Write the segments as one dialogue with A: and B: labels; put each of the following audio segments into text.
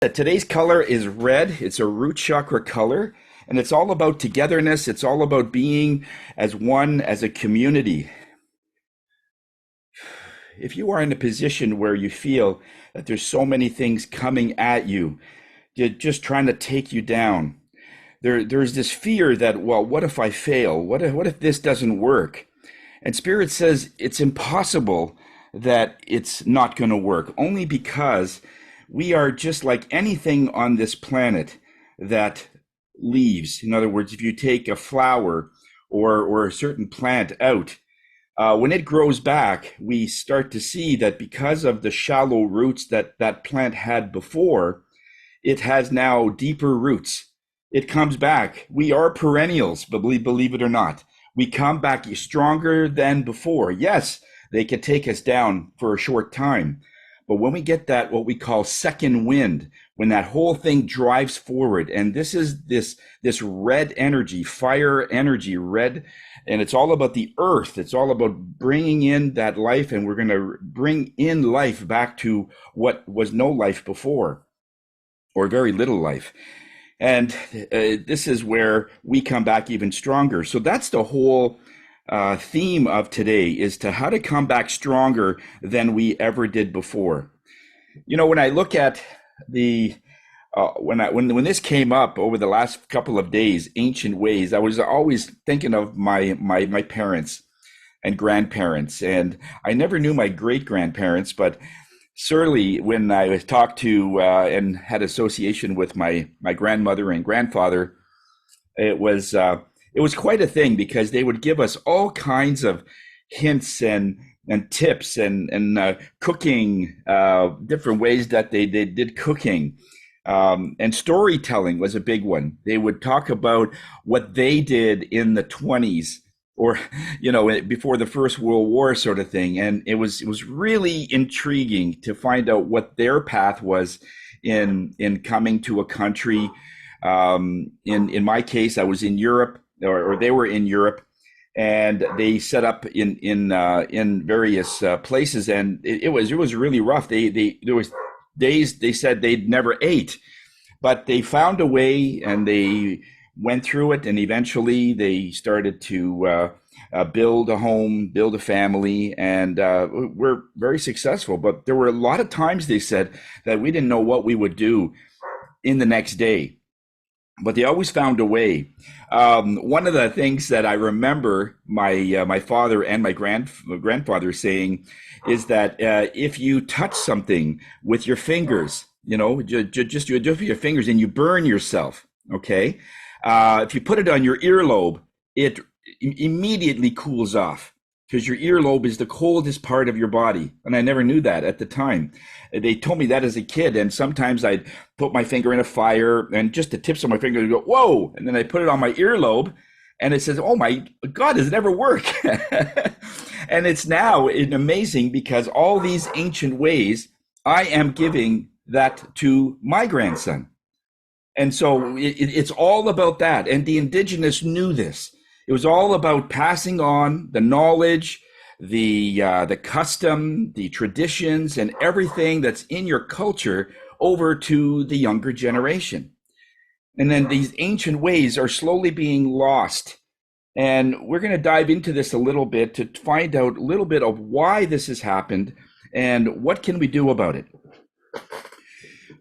A: Today's color is red. It's a root chakra color, and it's all about togetherness. It's all about being as one, as a community. If you are in a position where you feel that there's so many things coming at you, you're just trying to take you down. There's this fear that, well, what if I fail? What if this doesn't work? And Spirit says it's impossible that it's not going to work, only because we are just like anything on this planet that leaves. In other words, if you take a flower or a certain plant out, when it grows back, we start to see that because of the shallow roots that that plant had before, it has now deeper roots. It comes back. We are perennials, believe it or not. We come back stronger than before. Yes, they can take us down for a short time. But when we get that, what we call second wind, when that whole thing drives forward, and this is this red energy, fire energy, red, and it's all about the earth. It's all about bringing in that life, and we're going to bring in life back to what was no life before, or very little life. And this is where we come back even stronger. So that's the whole theme of today, is to how to come back stronger than we ever did before. You know, when I look at the when this came up over the last couple of days, ancient ways, I was always thinking of my parents and grandparents, and I never knew my great grandparents, but certainly when I was talked to and had association with my grandmother and grandfather, it was quite a thing, because they would give us all kinds of hints and tips and cooking, different ways that they did cooking. And storytelling was a big one. They would talk about what they did in the 20s, or before the First World War, sort of thing. And it was really intriguing to find out what their path was in coming to a country. In my case, I was in Europe, or they were in Europe, and they set up in various places, and it was really rough. They there was days they said they'd never ate, but they found a way, and they went through it, and eventually they started to build a home, build a family, and were very successful. But there were a lot of times, they said, that we didn't know what we would do in the next day, but they always found a way. One of the things that I remember my father and my grandfather saying is that if you touch something with your fingers, just you do it with your fingers, and you burn yourself, okay? If you put it on your earlobe, it immediately cools off, because your earlobe is the coldest part of your body. And I never knew that at the time. They told me that as a kid, and sometimes I'd put my finger in a fire, and just the tips of my finger would go, whoa, and then I put it on my earlobe, and it says, oh my God, does it ever work? And it's now amazing, because all these ancient ways, I am giving that to my grandson. And so it's all about that. And the indigenous knew this. It was all about passing on the knowledge, the custom, the traditions, and everything that's in your culture over to the younger generation. And then these ancient ways are slowly being lost. And we're going to dive into this a little bit to find out a little bit of why this has happened and what can we do about it.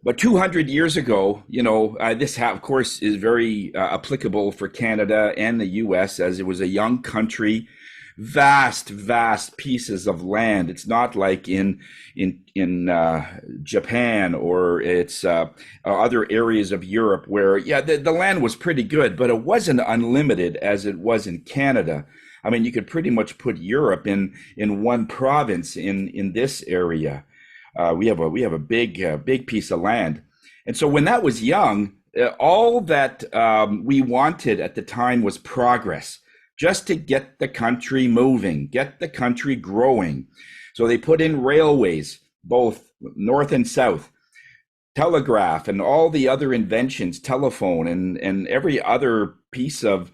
A: But 200 years ago, this, of course, is very applicable for Canada and the U.S., as it was a young country, vast pieces of land. It's not like in Japan, or it's other areas of Europe where, yeah, the land was pretty good, but it wasn't unlimited as it was in Canada. I mean, you could pretty much put Europe in one province in this area. We have a big piece of land, and so when that was young, all that we wanted at the time was progress, just to get the country moving, get the country growing. So they put in railways, both north and south, telegraph, and all the other inventions, telephone, and every other piece of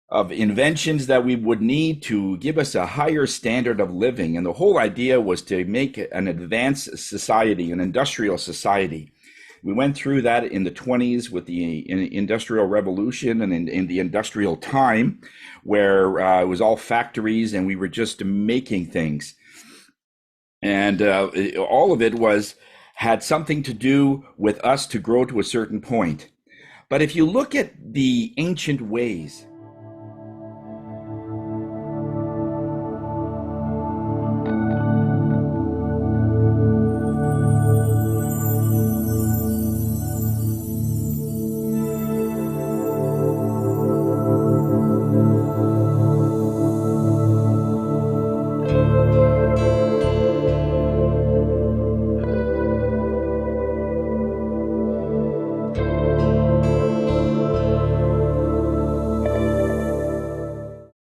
A: of inventions that we would need to give us a higher standard of living. And the whole idea was to make an advanced society, an industrial society. We went through that in the 20s with the Industrial Revolution and in the industrial time, where it was all factories and we were just making things. And all of it was had something to do with us to grow to a certain point. But if you look at the ancient ways,